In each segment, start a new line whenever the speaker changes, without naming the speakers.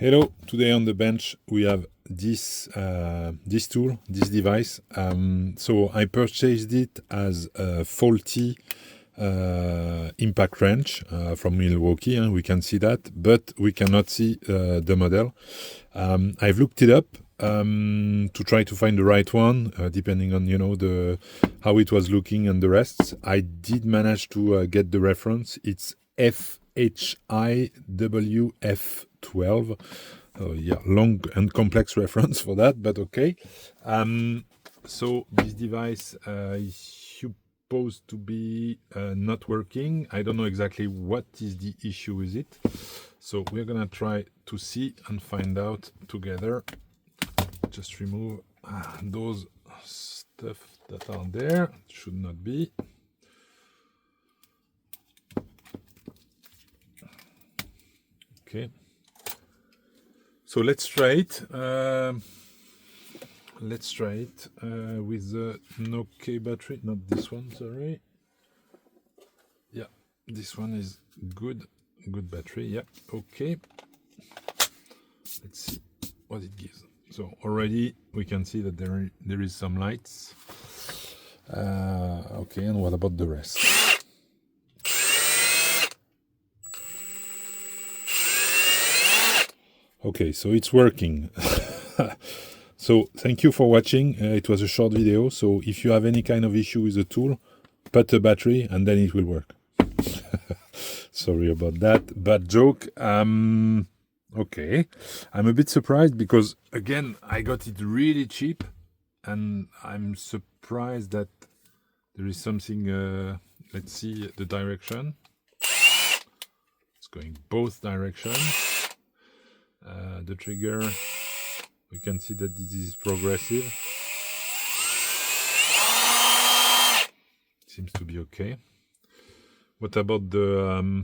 Hello, today on the bench we have this tool, this device. So I purchased it as a faulty impact wrench from Milwaukee, and we can see that, but we cannot see the model. I've looked it up to try to find the right one, depending on how it was looking and the rest. I did manage to get the reference. It's FHIWF12. Yeah, long and complex reference for that, but okay. So this device is supposed to be not working. I don't know exactly what is the issue with it. So we're gonna try to see and find out together. Just remove those stuff that are there. Should not be. Okay. So let's try it. Let's try it with the Nokia battery. Not this one, sorry. Yeah, this one is good. Good battery. Yeah. Okay. Let's see what it gives. So already we can see that there is some lights. Okay, and what about the rest? Okay, so it's working. So thank you for watching. It was a short video. So if you have any kind of issue with the tool, put a battery and then it will work. Sorry about that. Bad joke. Okay. I'm a bit surprised because, again, I got it really cheap. And I'm surprised that there is something... let's see the direction. It's going both directions. The trigger, we can see that this is progressive. Seems to be okay. What about the,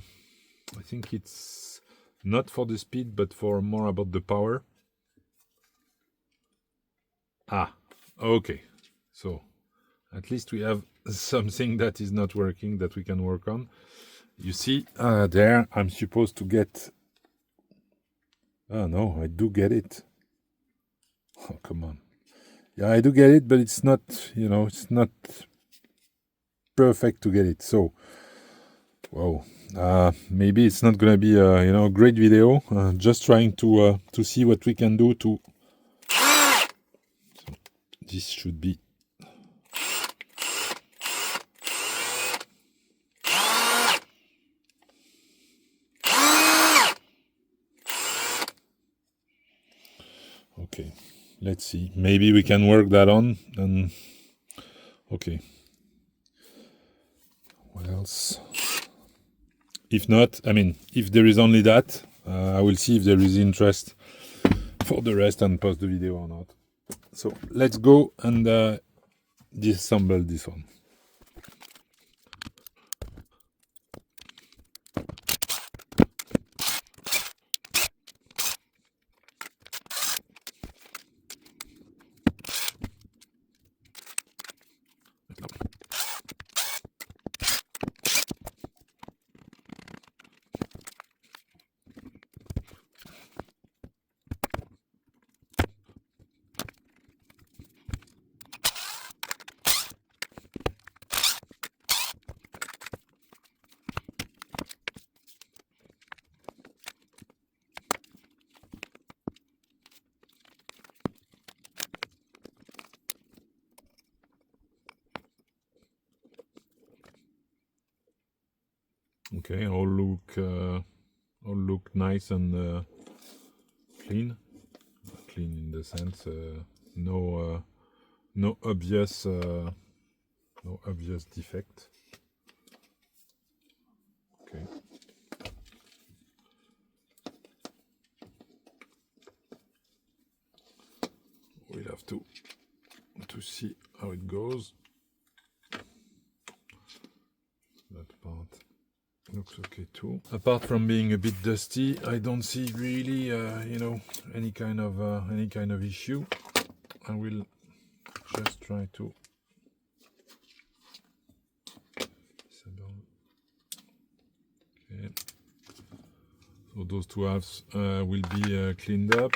I think it's not for the speed, but for more about the power. Okay. So at least we have something that is not working that we can work on. You see, there I'm supposed to get... Oh no, I do get it. Oh, come on. Yeah, I do get it, but it's not, it's not perfect to get it. So, whoa. Maybe it's not gonna be a, great video. Just trying to see what we can do to... So, this should be... Okay, let's see. Maybe we can work that on. And okay. What else? If not, I mean, if there is only that, I will see if there is interest for the rest and post the video or not. So let's go and disassemble this one. Okay, all look nice and clean. Clean in the sense, no obvious defect. Okay. We'll have to see how it goes. That part looks okay too. Apart from being a bit dusty, I don't see really, any kind of issue. I will just try to disable. Okay. So So those two halves will be cleaned up.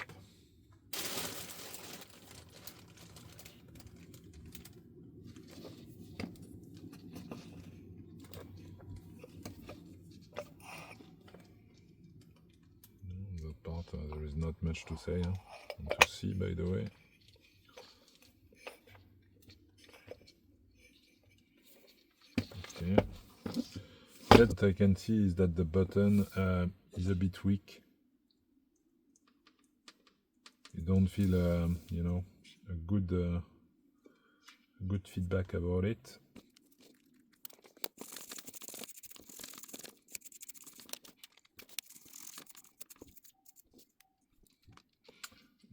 That part, there is not much to say and to see, by the way. Okay. What I can see is that the button is a bit weak. You don't feel, you know, a good feedback about it.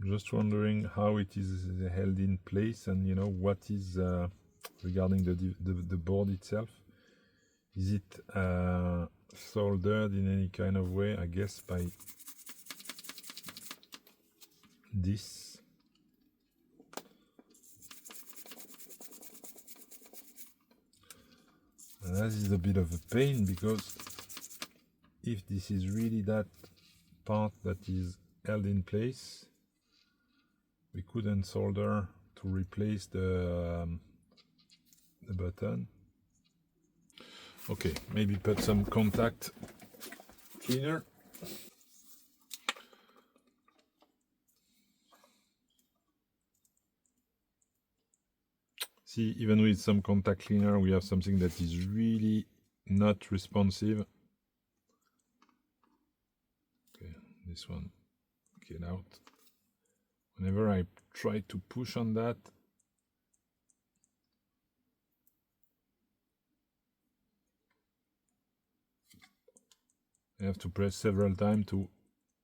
Just wondering how it is held in place, and you know what is regarding the board itself. Is it soldered in any kind of way? I guess by this. And that is a bit of a pain, because if this is really that part that is held in place, we couldn't solder to replace the button. Okay, maybe put some contact cleaner. See, even with some contact cleaner, we have something that is really not responsive. Okay, this one, get out. Whenever I try to push on that, I have to press several times to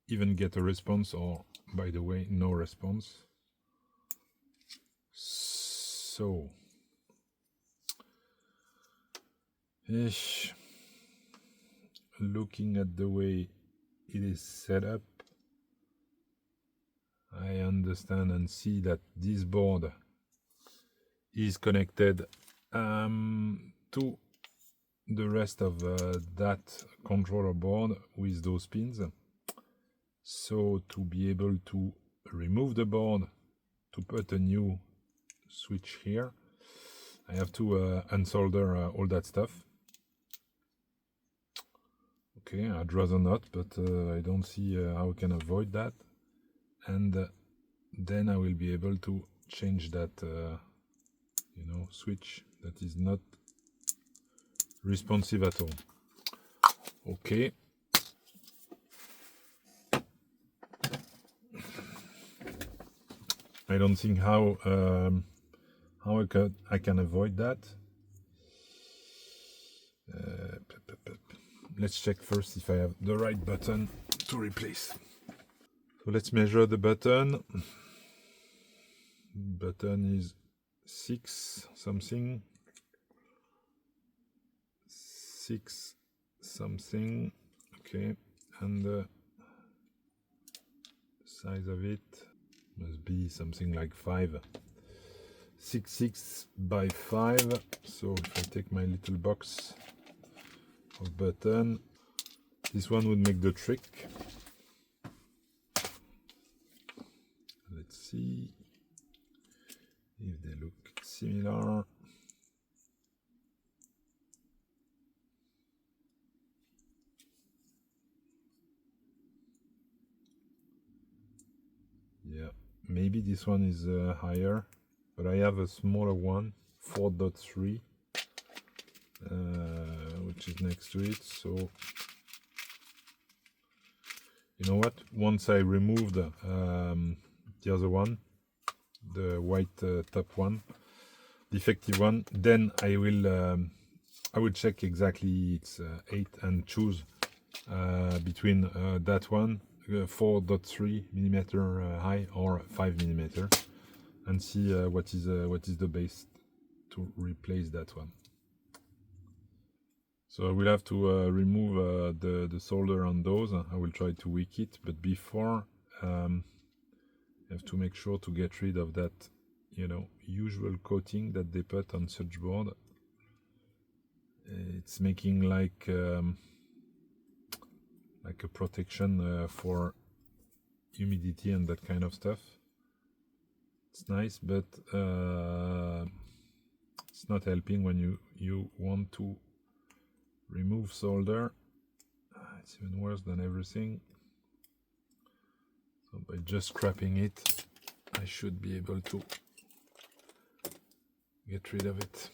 even get a response, or, by the way, no response. So, looking at the way it is set up, I understand and see that this board is connected to the rest of that controller board with those pins. So to be able to remove the board, to put a new switch here, I have to unsolder all that stuff. Okay, I'd rather not, but I don't see how I can avoid that. And then I will be able to change that, you know, switch that is not responsive at all. Okay. I don't think how I can avoid that. Let's check first if I have the right button to replace. So let's measure the button. Button is 6 something. 6 something. Okay, and the size of it must be something like 6 by 5. So if I take my little box of button, this one would make the trick. Let's see if they look similar. Yeah, maybe this one is higher, but I have a smaller one, 4.3, which is next to it. So you know what, once I remove the other one, the white top one, defective one, then I will check exactly its 8 and choose between that one, 4.3 millimeter high or 5 millimeter, and see what is the base to replace that one. So I will have to remove the solder on those. I will try to wick it, but before I have to make sure to get rid of that, you know, usual coating that they put on such board. It's making like like a protection for humidity and that kind of stuff. It's nice, but it's not helping when you want to remove solder. It's even worse than everything. So by just scrapping it, I should be able to get rid of it.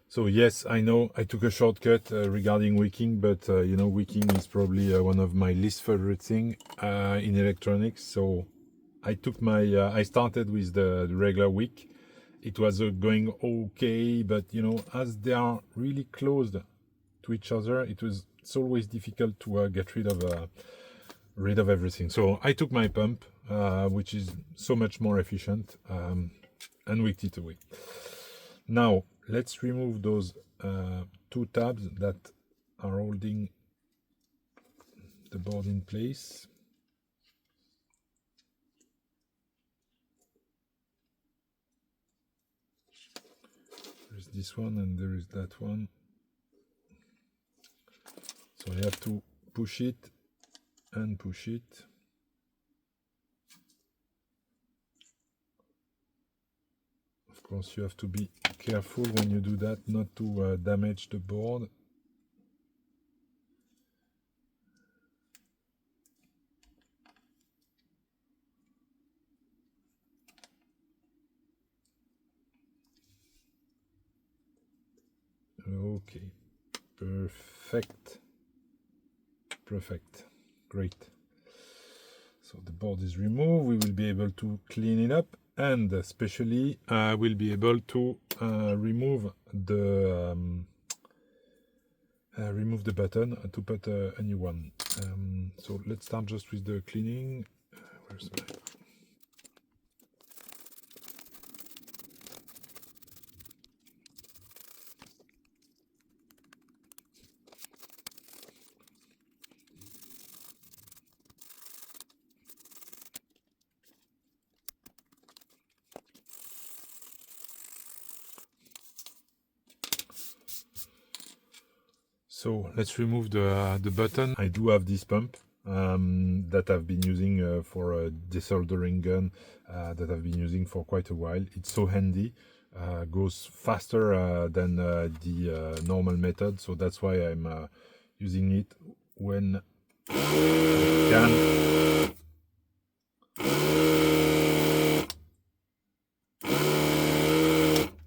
So yes, I know I took a shortcut regarding wicking, but you know, wicking is probably one of my least favorite thing in electronics. So I took my, I started with the regular wick. It was going okay, but you know, as they are really close to each other, it's always difficult to get rid of everything. So I took my pump, which is so much more efficient, and wicked it away. Now let's remove those two tabs that are holding the board in place. There's this one and there is that one. So I have to push it and push it. Of course, you have to be careful when you do that, not to damage the board. Okay, perfect, great. So the board is removed. We will be able to clean it up, and especially we'll be able to remove the button to put a new one. So let's start just with the cleaning. Where's my... So let's remove the button. I do have this pump that I've been using for a desoldering gun that I've been using for quite a while. It's so handy, goes faster than the normal method, so that's why I'm using it when I can.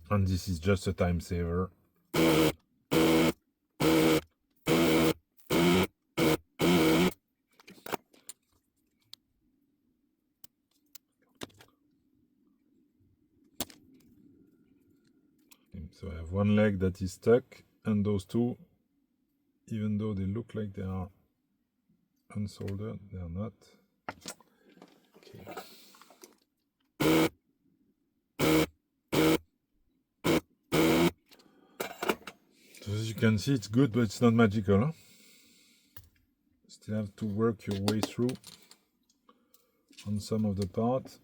And this is just a time saver. So I have one leg that is stuck, and those two, even though they look like they are unsoldered, they are not. Okay. So as you can see, it's good, but it's not magical. Huh? Still have to work your way through on some of the parts.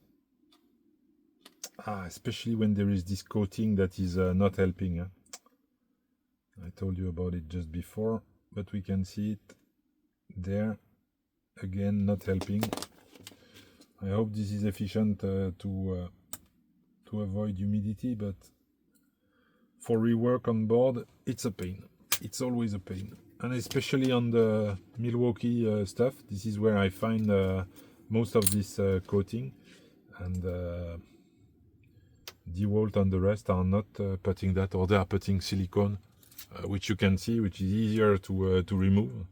Especially when there is this coating that is not helping. I told you about it just before, but we can see it there. Again, not helping. I hope this is efficient to avoid humidity, but for rework on board, it's a pain. It's always a pain, and especially on the Milwaukee stuff. This is where I find most of this coating, and DeWalt and the rest are not putting that, or they are putting silicone, which you can see, which is easier to remove.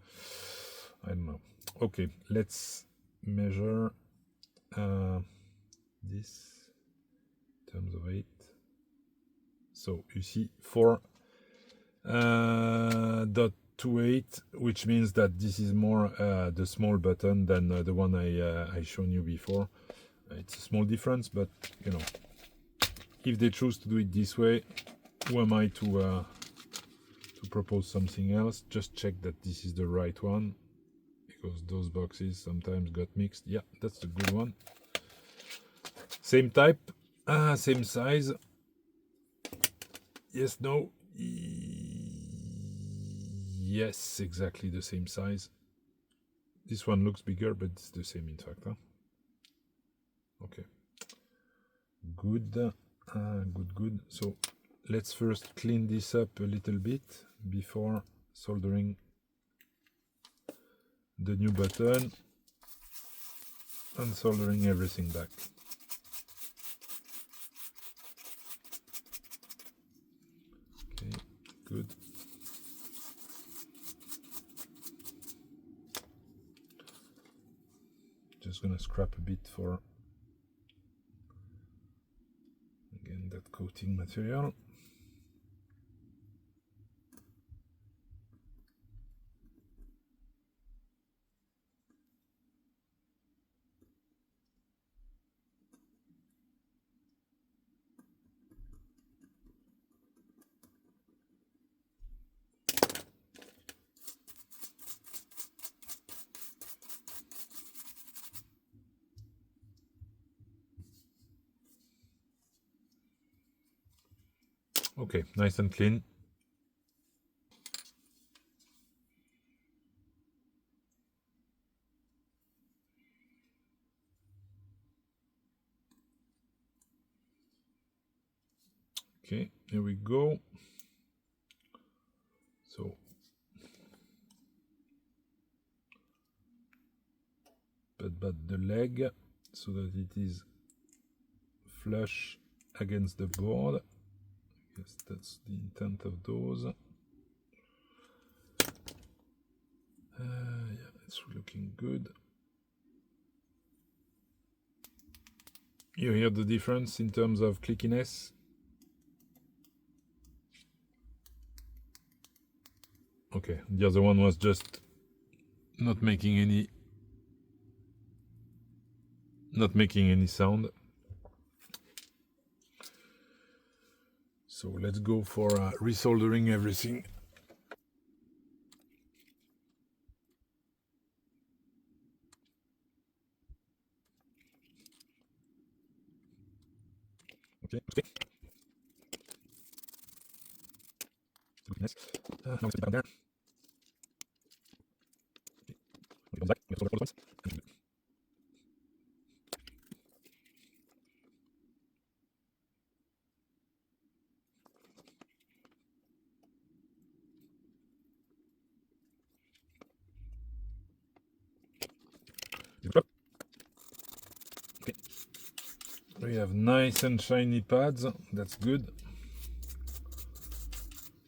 I don't know. Okay, let's measure this in terms of weight. So you see 4.28, which means that this is more the small button than the one I shown you before. It's a small difference, but you know, if they choose to do it this way, who am I to propose something else? Just check that this is the right one, because those boxes sometimes got mixed. Yeah, that's the good one. Same type, same size. Yes, no. Yes, exactly the same size. This one looks bigger, but it's the same in fact. Huh? Okay. Good. Good. So let's first clean this up a little bit before soldering the new button and soldering everything back. Okay, good. Just gonna scrap a bit for, again, that coating material. Okay, nice and clean. Okay, here we go. So but the leg so that it is flush against the board. Yes, that's the intent of those. Yeah, it's looking good. You hear the difference in terms of clickiness? Okay, the other one was just not making any sound. So let's go for resoldering everything. Okay, okay. Nice. Now let's put it down there. Okay, back. We have soldered all the points. Okay. We have nice and shiny pads. That's good.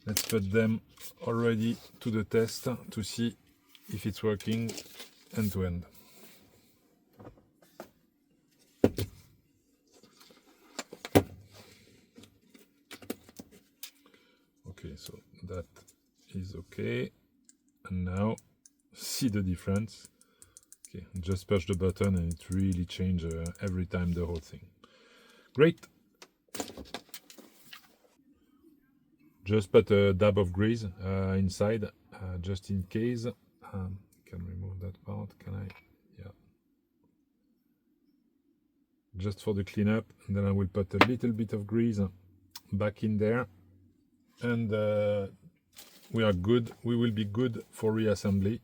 Let's put them already to the test to see if it's working end to end. Okay, so that is okay. And now see the difference. Okay, just push the button and it really changes every time the whole thing. Great. Just put a dab of grease inside, just in case. Can remove that part, can I? Yeah. Just for the cleanup, and then I will put a little bit of grease back in there, and we are good. We will be good for reassembly.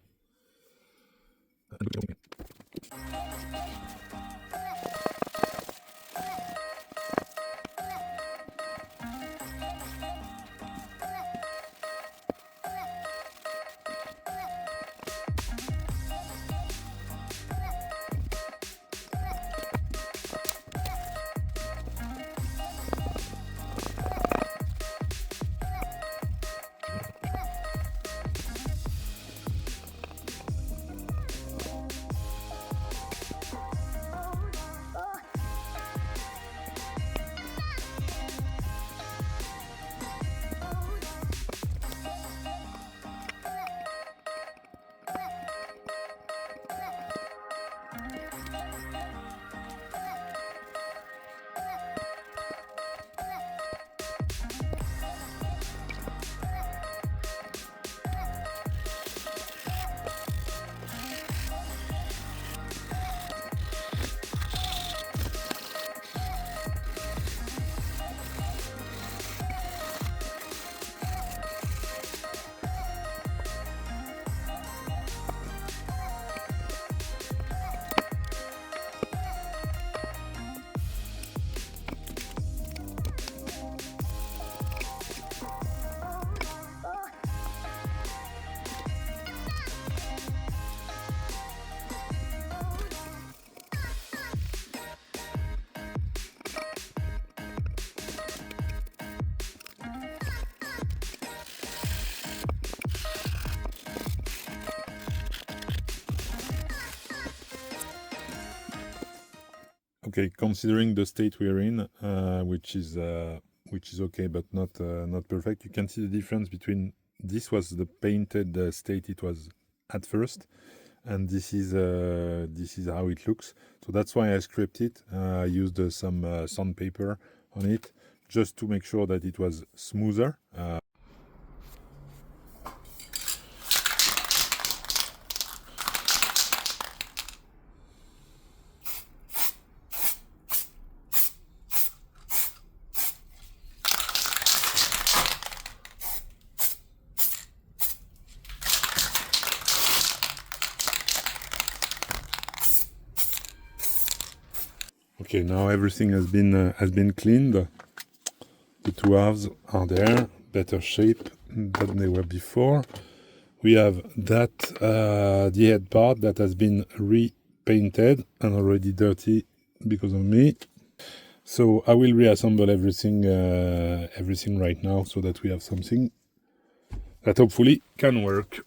Okay, considering the state we're in, which is okay, but not perfect. You can see the difference between this was the painted state it was at first, and this is how it looks. So that's why I scraped it. I used some sandpaper on it just to make sure that it was smoother. Okay, now everything has been cleaned. The two halves are there, better shape than they were before. We have that the head part that has been repainted and already dirty because of me. So I will reassemble everything right now so that we have something that hopefully can work.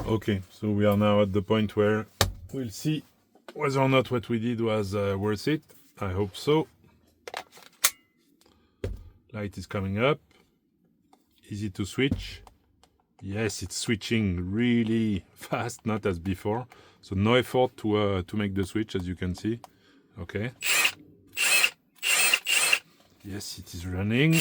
Okay, so we are now at the point where we'll see whether or not what we did was worth it. I hope so. Light is coming up. Easy to switch. Yes, it's switching really fast, not as before. So no effort to make the switch, as you can see. Okay. Yes, it is running.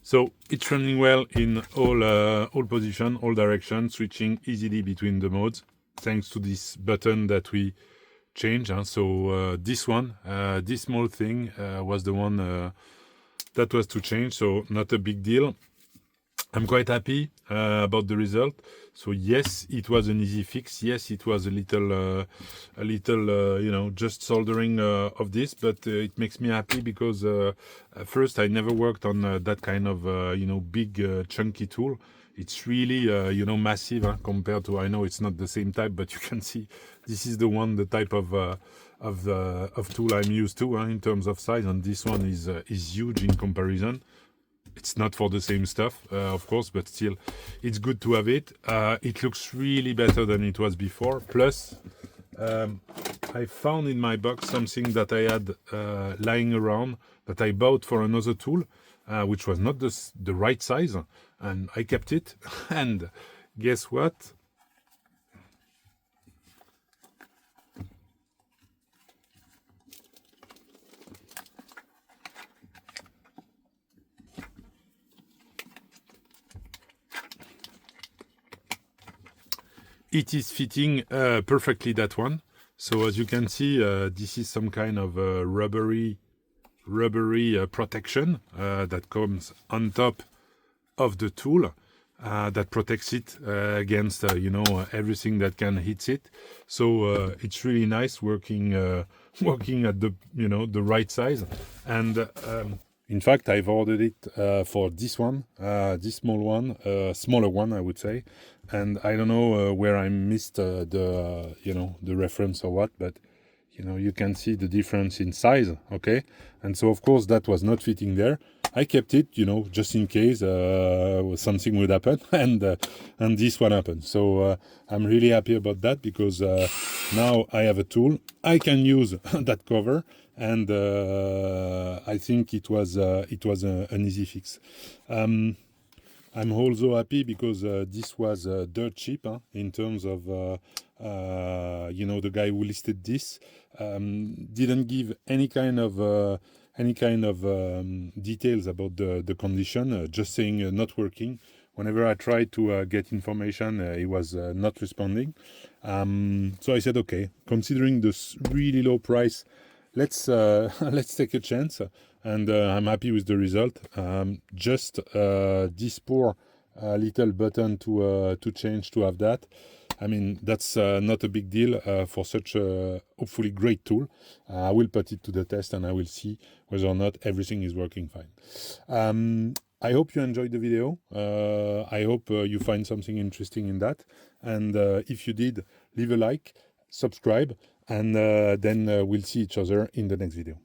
So it's running well in all position, all directions, switching easily between the modes, thanks to this button that we changed. So this one, this small thing was the one that was to change, so not a big deal. I'm quite happy about the result. So yes, it was an easy fix. Yes, it was a little, just soldering of this, but it makes me happy because first I never worked on that kind of, big chunky tool. It's really, massive compared to. I know it's not the same type, but you can see this is the type of tool I'm used to in terms of size, and this one is huge in comparison. It's not for the same stuff, of course, but still, it's good to have it. It looks really better than it was before. Plus, I found in my box something that I had lying around that I bought for another tool, which was not the right size, and I kept it. And guess what? It is fitting perfectly, that one. So as you can see, this is some kind of rubbery protection that comes on top of the tool that protects it against everything that can hit it. So it's really nice working at the right size. And in fact, I've ordered it for this one, this smaller one, I would say. And I don't know where I missed the reference or what, but you can see the difference in size. Okay, and so of course that was not fitting there. I kept it, just in case something would happen, and this one happened. So I'm really happy about that because now I have a tool. I can use that cover, and I think it was an easy fix. I'm also happy because this was dirt cheap in terms of the guy who listed this didn't give any kind of details about the condition, just saying not working. Whenever I tried to get information, he was not responding. So I said, okay, considering this really low price, let's take a chance. And I'm happy with the result. Just this poor little button to change to have that. I mean, that's not a big deal for such a hopefully great tool. I will put it to the test and I will see whether or not everything is working fine. I hope you enjoyed the video. I hope you find something interesting in that. And if you did, leave a like, subscribe, and then we'll see each other in the next video.